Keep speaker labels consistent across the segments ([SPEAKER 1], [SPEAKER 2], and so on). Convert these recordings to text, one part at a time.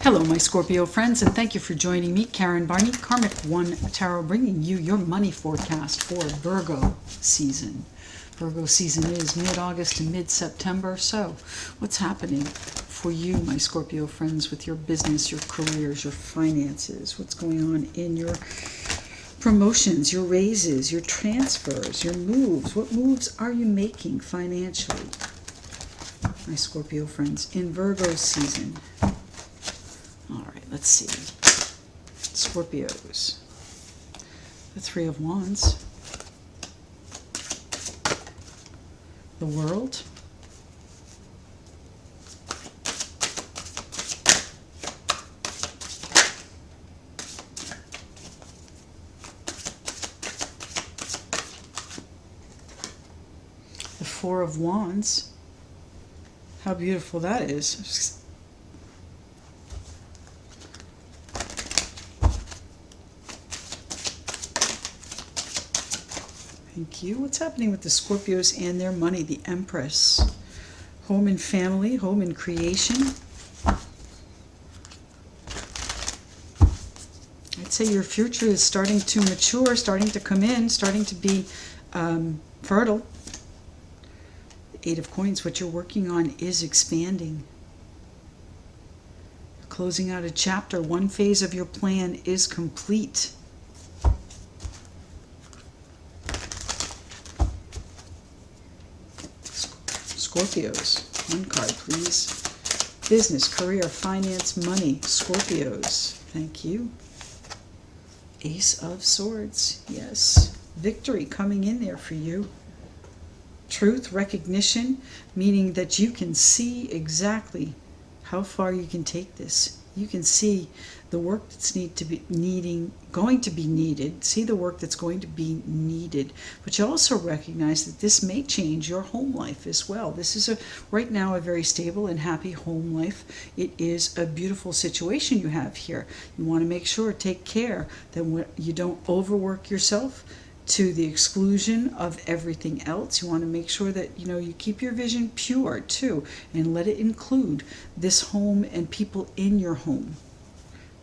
[SPEAKER 1] Hello, my Scorpio friends, and thank you for joining me, Karen Barney, Karmic One Tarot, bringing you your money forecast for Virgo season. Virgo season is mid-August to mid-September, so what's happening for you, my Scorpio friends, with your business, your careers, your finances? What's going on in your promotions, your raises, your transfers, your moves? What moves are you making financially, my Scorpio friends, in Virgo season? All right, let's see. Scorpios. The Three of Wands. The World. The Four of Wands. How beautiful that is. Thank you. What's happening with the Scorpios and their money? The Empress. Home and family, home and creation. I'd say your future is starting to mature, starting to come in, starting to be fertile. The Eight of Coins, what you're working on is expanding. You're closing out a chapter. One phase of your plan is complete. Scorpios, one card please. Business, career, finance, money. Scorpios, thank you. Ace of Swords, yes. Victory coming in there for you. Truth, recognition, meaning that you can see exactly how far you can take this. You can see the work that's going to be needed. See the work that's going to be needed. But you also recognize that this may change your home life as well. This is right now a very stable and happy home life. It is a beautiful situation you have here. You want to make sure, take care that you don't overwork yourself to the exclusion of everything else. You want to make sure that you keep your vision pure too, and let it include this home and people in your home.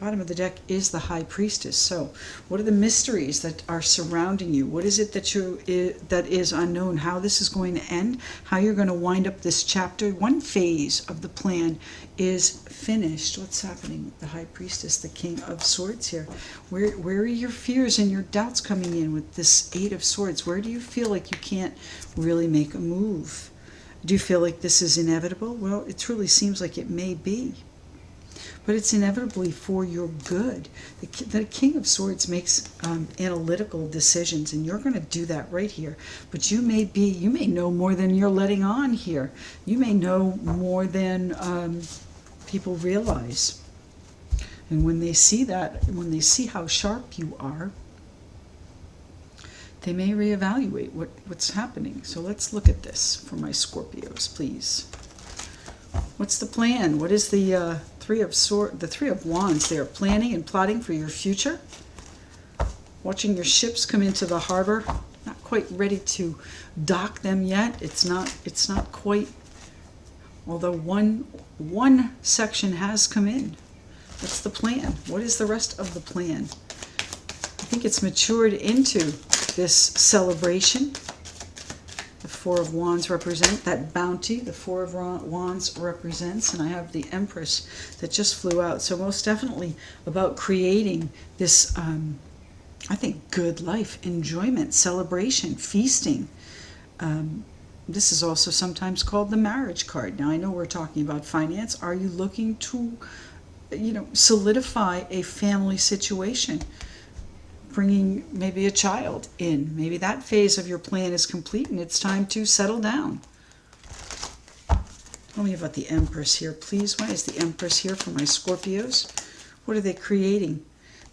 [SPEAKER 1] Bottom of the deck is the High Priestess. So what are the mysteries that are surrounding you? What is it that is unknown? How this is going to end? How you're going to wind up this chapter? One phase of the plan is finished. What's happening? The High Priestess, the King of Swords here. Where are your fears and your doubts coming in with this Eight of Swords? Where do you feel like you can't really make a move? Do you feel like this is inevitable? Well, it truly seems like it may be. But it's inevitably for your good. The King of Swords makes analytical decisions, and you're going to do that right here. But you may know more than you're letting on here. You may know more than people realize. And when they see that, when they see how sharp you are, they may reevaluate what's happening. So let's look at this for my Scorpios, please. What's the plan? What is the Three of Wands? They are planning and plotting for your future. Watching your ships come into the harbor. Not quite ready to dock them yet. It's not quite. Although one section has come in. What's the plan? What is the rest of the plan? I think it's matured into this celebration. The Four of Wands represent that bounty. The Four of Wands represents, and I have the Empress that just flew out. So most definitely about creating this, I think, good life, enjoyment, celebration, feasting. This is also sometimes called the marriage card. Now I know we're talking about finance. Are you looking to, solidify a family situation? Bringing maybe a child in. Maybe that phase of your plan is complete and it's time to settle down. Tell me about the Empress here, please. Why is the Empress here for my Scorpios? What are they creating?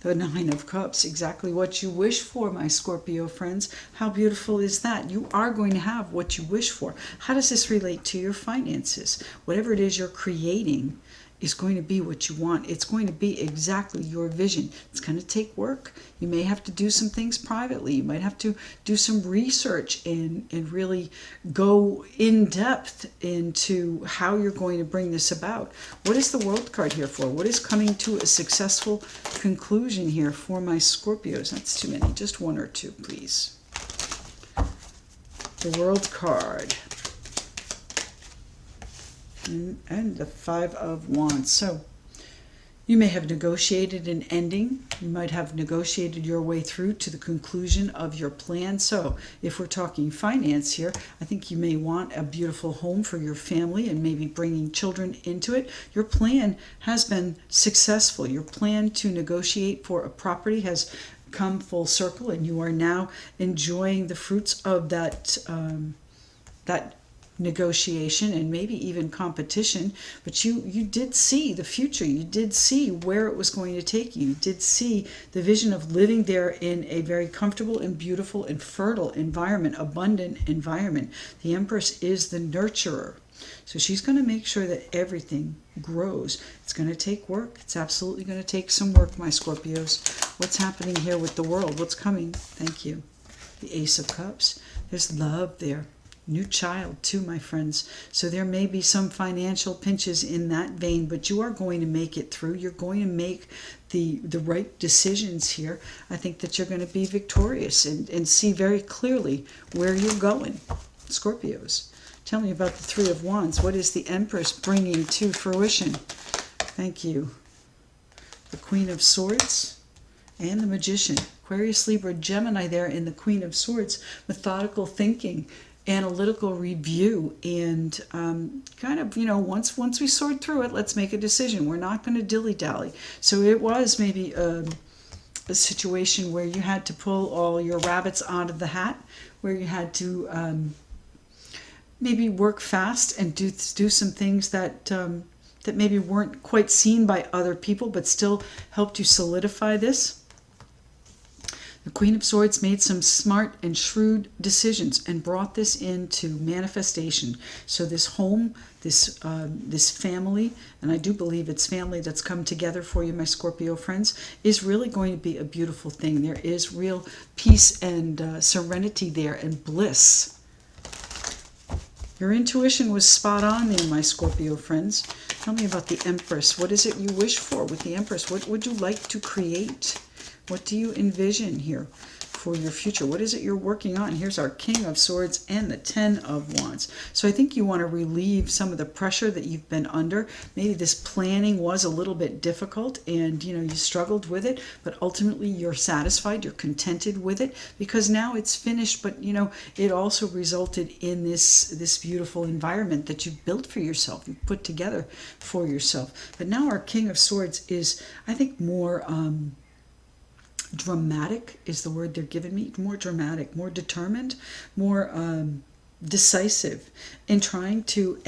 [SPEAKER 1] The Nine of Cups, exactly what you wish for, my Scorpio friends. How beautiful is that? You are going to have what you wish for. How does this relate to your finances? Whatever it is you're creating is going to be what you want. It's going to be exactly your vision. It's going to take work. You may have to do some things privately. You might have to do some research and really go in depth into how you're going to bring this about. What is the World card here for? What is coming to a successful conclusion here for my Scorpios? That's too many. Just one or two, please. The World card. And the Five of Wands. So you may have negotiated an ending. You might have negotiated your way through to the conclusion of your plan. So if we're talking finance here, I think you may want a beautiful home for your family and maybe bringing children into it. Your plan has been successful. Your plan to negotiate for a property has come full circle, and you are now enjoying the fruits of that negotiation and maybe even competition. But you did see the future. You did see where it was going to take you. You did see the vision of living there in a very comfortable and beautiful and fertile environment, abundant environment. The Empress is the nurturer. So she's going to make sure that everything grows. It's going to take work. It's absolutely going to take some work, my Scorpios. What's happening here with the world? What's coming? Thank you. The Ace of Cups. There's love there. New child too, my friends. So there may be some financial pinches in that vein, but you are going to make it through. You're going to make the right decisions here. I think that you're going to be victorious and see very clearly where you're going. Scorpios. Tell me about the Three of Wands. What is the Empress bringing to fruition? Thank you. The Queen of Swords and the Magician. Aquarius, Libra, Gemini there in the Queen of Swords. Methodical thinking, analytical review, and kind of, once we sort through it, let's make a decision. We're not going to dilly-dally. So it was maybe a situation where you had to pull all your rabbits out of the hat, where you had to maybe work fast and do some things that that maybe weren't quite seen by other people, but still helped you solidify this. The Queen of Swords made some smart and shrewd decisions and brought this into manifestation. So this home, this family, and I do believe it's family that's come together for you, my Scorpio friends, is really going to be a beautiful thing. There is real peace and serenity there and bliss. Your intuition was spot on there, my Scorpio friends. Tell me about the Empress. What is it you wish for with the Empress? What would you like to create? What do you envision here for your future? What is it you're working on? Here's our King of Swords and the Ten of Wands. So I think you want to relieve some of the pressure that you've been under. Maybe this planning was a little bit difficult and you struggled with it, but ultimately you're satisfied, you're contented with it because now it's finished. But it also resulted in this beautiful environment that you've built for yourself, you've put together for yourself. But now our King of Swords is, I think, more dramatic is the word they're giving me. More dramatic, more determined, more decisive in trying to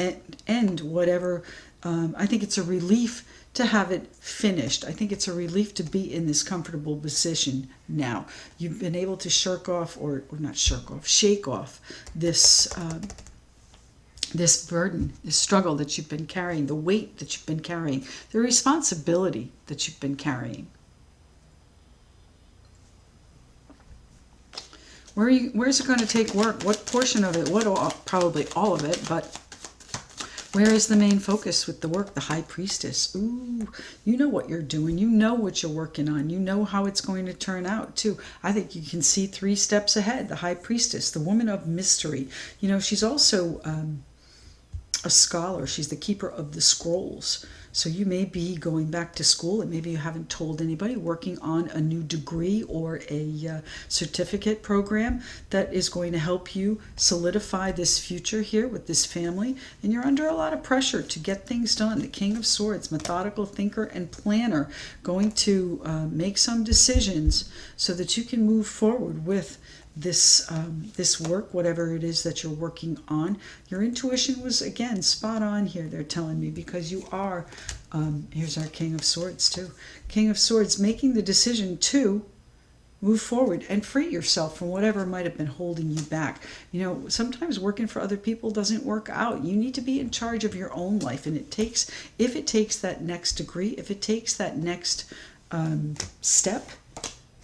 [SPEAKER 1] end whatever. I think it's a relief to have it finished. I think it's a relief to be in this comfortable position now. You've been able to shake off this this burden, this struggle that you've been carrying, the weight that you've been carrying, the responsibility that you've been carrying. Where's it going to take work? What portion of it? Probably all of it, but where is the main focus with the work? The High Priestess. Ooh, you know what you're doing. You know what you're working on. You know how it's going to turn out, too. I think you can see 3 steps ahead. The High Priestess, the woman of mystery. She's also a scholar. She's the keeper of the scrolls. So you may be going back to school and maybe you haven't told anybody, working on a new degree or a certificate program that is going to help you solidify this future here with this family. And you're under a lot of pressure to get things done. The King of Swords, methodical thinker and planner, going to make some decisions so that you can move forward with this work, whatever it is that you're working on. Your intuition was, again, spot on here, they're telling me, because you are, here's our King of Swords too. King of Swords making the decision to move forward and free yourself from whatever might have been holding you back. You know, sometimes working for other people doesn't work out. You need to be in charge of your own life, and if it takes that next degree, if it takes that next step,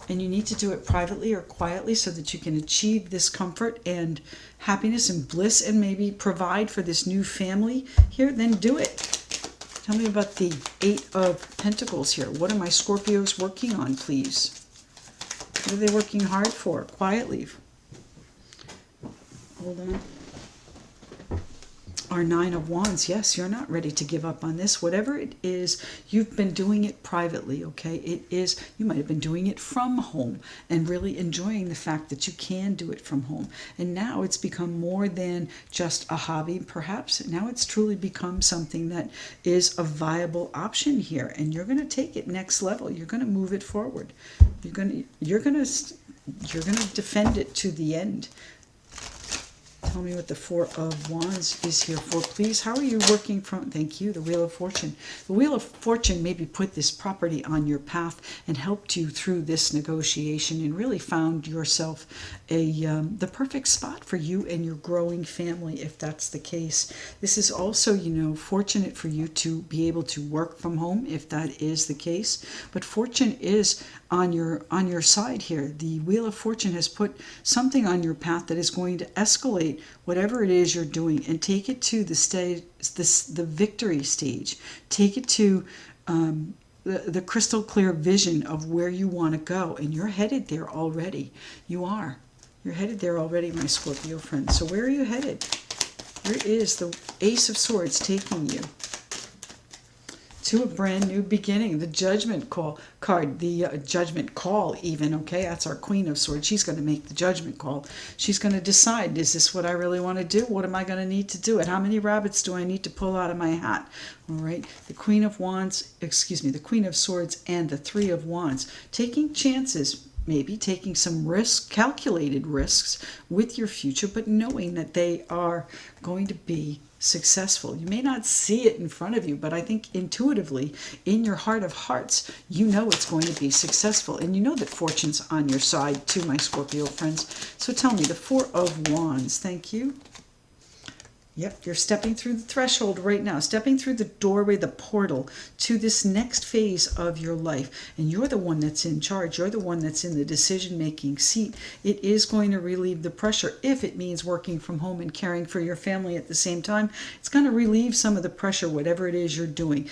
[SPEAKER 1] and you need to do it privately or quietly so that you can achieve this comfort and happiness and bliss and maybe provide for this new family here, then do it. Tell me about the Eight of Pentacles here. What are my Scorpios working on, please? What are they working hard for? Quietly. Hold on. Our Nine of Wands. Yes, you're not ready to give up on this. Whatever it is, you've been doing it privately, okay? You might have been doing it from home and really enjoying the fact that you can do it from home. And now it's become more than just a hobby, perhaps. Now it's truly become something that is a viable option here. And you're going to take it next level. You're going to move it forward. You're going to defend it to the end. Tell me what the Four of Wands is here for, please. How are you working from... Thank you, the Wheel of Fortune. The Wheel of Fortune maybe put this property on your path and helped you through this negotiation and really found yourself the perfect spot for you and your growing family, if that's the case. This is also, you know, fortunate for you to be able to work from home, if that is the case. But fortune is on your side here. The Wheel of Fortune has put something on your path that is going to escalate whatever it is you're doing and take it to the victory stage. Take it to the crystal clear vision of where you want to go, and you're headed there already. You're headed there already, my Scorpio friends. So where are you headed? Where is the Ace of Swords taking you? To a brand new beginning. The Judgment card, the Judgment call even, okay? That's our Queen of Swords. She's going to make the judgment call. She's going to decide, is this what I really want to do? What am I going to need to do it? How many rabbits do I need to pull out of my hat? All right? The Queen of the Queen of Swords and the Three of Wands. Taking chances, maybe taking some risks, calculated risks with your future, but knowing that they are going to be successful. You may not see it in front of you, but I think intuitively, in your heart of hearts, you know it's going to be successful. And you know that fortune's on your side too, my Scorpio friends. So tell me, the Four of Wands. Thank you. Yep, you're stepping through the threshold right now, stepping through the doorway, the portal to this next phase of your life. And you're the one that's in charge. You're the one that's in the decision-making seat. It is going to relieve the pressure. If it means working from home and caring for your family at the same time, it's going to relieve some of the pressure, whatever it is you're doing.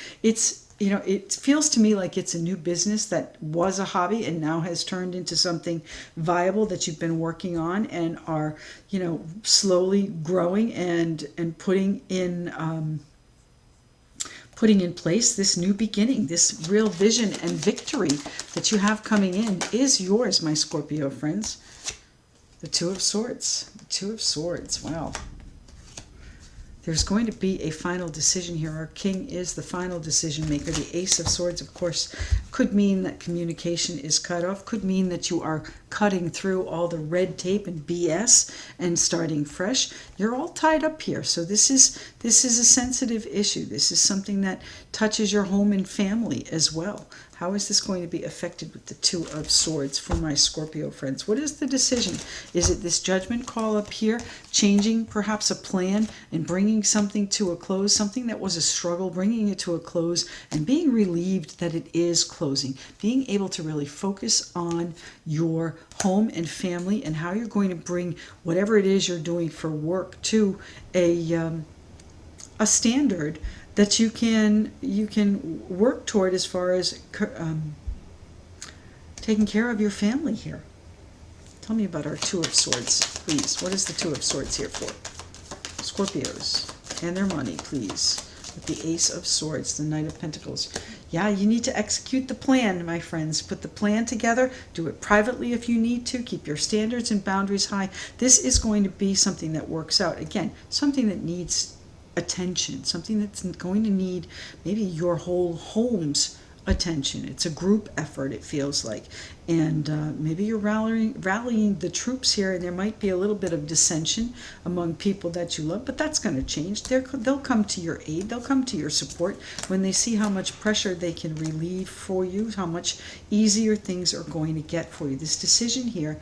[SPEAKER 1] You know, it feels to me like it's a new business that was a hobby and now has turned into something viable that you've been working on and are, you know, slowly growing and putting in place this new beginning. This real vision and victory that you have coming in is yours, my Scorpio friends. The Two of Swords. The Two of Swords. Wow. There's going to be a final decision here. Our king is the final decision maker. The Ace of Swords, of course, could mean that communication is cut off, could mean that you are cutting through all the red tape and BS and starting fresh. You're all tied up here. So this is a sensitive issue. This is something that touches your home and family as well. How is this going to be affected with the Two of Swords for my Scorpio friends? What is the decision? Is it this judgment call up here, changing perhaps a plan and bringing something to a close, something that was a struggle, bringing it to a close and being relieved that it is closing, being able to really focus on your home and family and how you're going to bring whatever it is you're doing for work to a standard that you can work toward as far as taking care of your family here. Tell me about our Two of Swords, please. What is the Two of Swords here for? Scorpios and their money, please. With the Ace of Swords, the Knight of Pentacles. Yeah, you need to execute the plan, my friends. Put the plan together. Do it privately if you need to. Keep your standards and boundaries high. This is going to be something that works out. Again, something that needs attention, something that's going to need maybe your whole home's attention. It's a group effort, it feels like. And maybe you're rallying the troops here, and there might be a little bit of dissension among people that you love, but that's going to change. They'll come to your aid. They'll come to your support when they see how much pressure they can relieve for you, how much easier things are going to get for you. This decision here,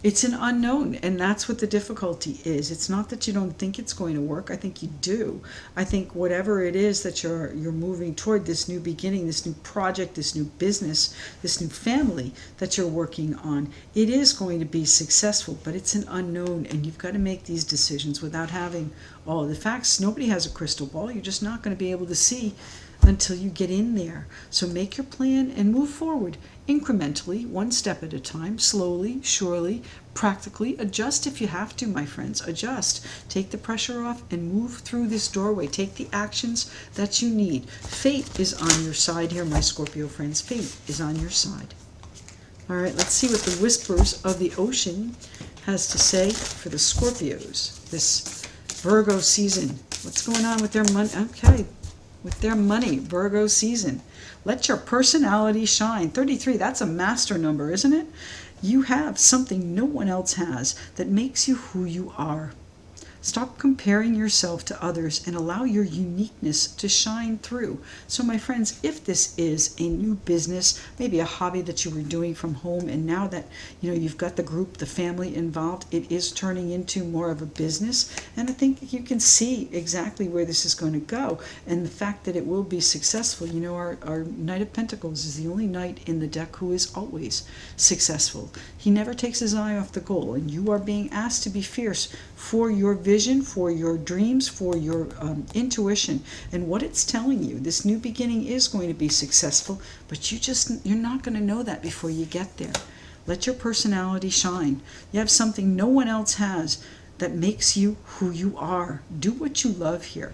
[SPEAKER 1] it's an unknown, and that's what the difficulty is. It's not that you don't think it's going to work. I think you do. I think whatever it is that you're moving toward, this new beginning, this new project, this new business, this new family that you're working on, it is going to be successful, but it's an unknown, and you've got to make these decisions without having all of the facts. Nobody has a crystal ball. You're just not going to be able to see until you get in there. So make your plan and move forward incrementally, one step at a time, slowly, surely, practically. Adjust if you have to, my friends. Adjust. Take the pressure off and move through this doorway. Take the actions that you need. Fate is on your side here, my Scorpio friends. Fate is on your side. All right, let's see what the whispers of the ocean has to say for the Scorpios this Virgo season. What's going on with their money? Okay, with their money, Virgo season. Let your personality shine. 33, that's a master number, isn't it? You have something no one else has that makes you who you are. Stop comparing yourself to others and allow your uniqueness to shine through. So my friends, if this is a new business, maybe a hobby that you were doing from home, and now that you've got the group, the family involved, it is turning into more of a business. And I think you can see exactly where this is going to go. And the fact that it will be successful, our Knight of Pentacles is the only knight in the deck who is always successful. He never takes his eye off the goal, and you are being asked to be fierce for your vision, for your dreams, for your intuition, and what it's telling you. This new beginning is going to be successful, but you're not going to know that before you get there. Let your personality shine. You have something no one else has that makes you who you are. Do what you love here.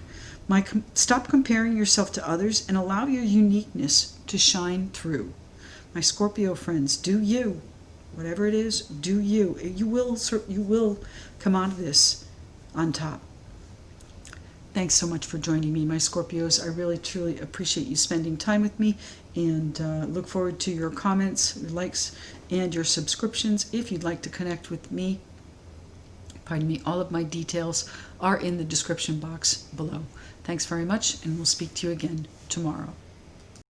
[SPEAKER 1] Stop comparing yourself to others and allow your uniqueness to shine through. My Scorpio friends, do you. Whatever it is, do you. You will come out of this on top. Thanks so much for joining me, my Scorpios. I really, truly appreciate you spending time with me, and look forward to your comments, your likes, and your subscriptions. If you'd like to connect with me, all of my details are in the description box below. Thanks very much, and we'll speak to you again tomorrow.